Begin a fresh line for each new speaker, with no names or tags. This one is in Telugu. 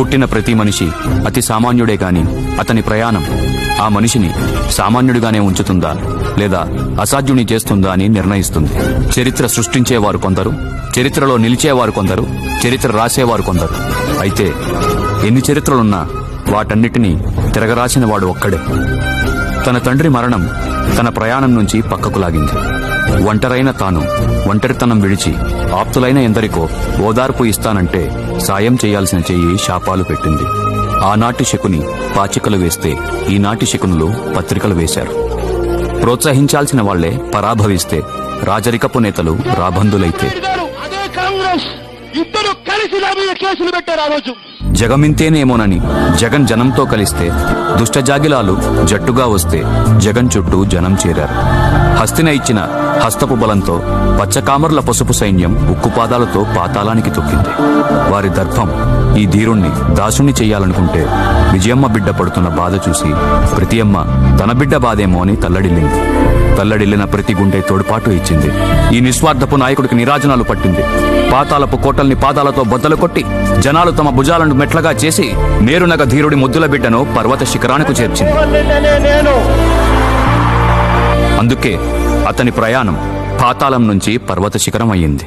పుట్టిన ప్రతి మనిషి అతి సామాన్యుడే గాని అతని ప్రయాణం ఆ మనిషిని సామాన్యుడిగానే ఉంచుతుందా లేదా అసాధ్యుని చేస్తుందా అని నిర్ణయిస్తుంది. చరిత్ర సృష్టించేవారు కొందరు, చరిత్రలో నిలిచేవారు కొందరు, చరిత్ర రాసేవారు కొందరు. అయితే ఎన్ని చరిత్రలున్నా వాటన్నిటినీ తిరగరాసిన వాడు ఒక్కడే. తన తండ్రి మరణం తన ప్రయాణం నుంచి పక్కకు లాగింది. ఒంటరైన తాను ఒంటరితనం విడిచి ఆప్తులైన ఎందరికో ఓదార్పు ఇస్తానంటే సాయం చేయాల్సిన చెయ్యి శాపాలు పెట్టింది. ఆనాటి శకుని పాచికలు వేస్తే ఈనాటి శకునులు పత్రికలు వేశారు. ప్రోత్సహించాల్సిన వాళ్లే పరాభవిస్తే రాజరికపు నేతలు రాబందులైతే జగమింతేనేమోనని జగన్ జనంతో కలిస్తే దుష్టజాగిలాలు జట్టుగా వస్తే జగన్ చుట్టూ జనం చేరారు. హస్తిన ఇచ్చిన హస్తపు బలంతో పచ్చకామర్ల పసుపు సైన్యం ఉక్కుపాదాలతో పాతాళానికి తొక్కింది. వారి దర్భం ఈ ధీరుణ్ణి దాసుణ్ణి చెయ్యాలనుకుంటే విజయమ్మ బిడ్డ పడుతున్న బాధ చూసి ప్రతి అమ్మ తన బిడ్డ బాధేమో అని తల్లడిల్లింది. తల్లడిల్లిన ప్రతి గుండె తోడ్పాటు ఇచ్చింది. ఈ నిస్వార్థపు నాయకుడికి నిరాజనాలు పట్టింది. పాతాలపు కోటల్ని పాదాలతో బద్దలు కొట్టి జనాలు తమ భుజాలను మెట్లగా చేసి మేరునగ ధీరుడి ముద్దుల బిడ్డను పర్వత శిఖరానికి చేర్చింది. అందుకే అతని ప్రయాణం పాతాళం నుంచి పర్వత శిఖరం అయ్యింది.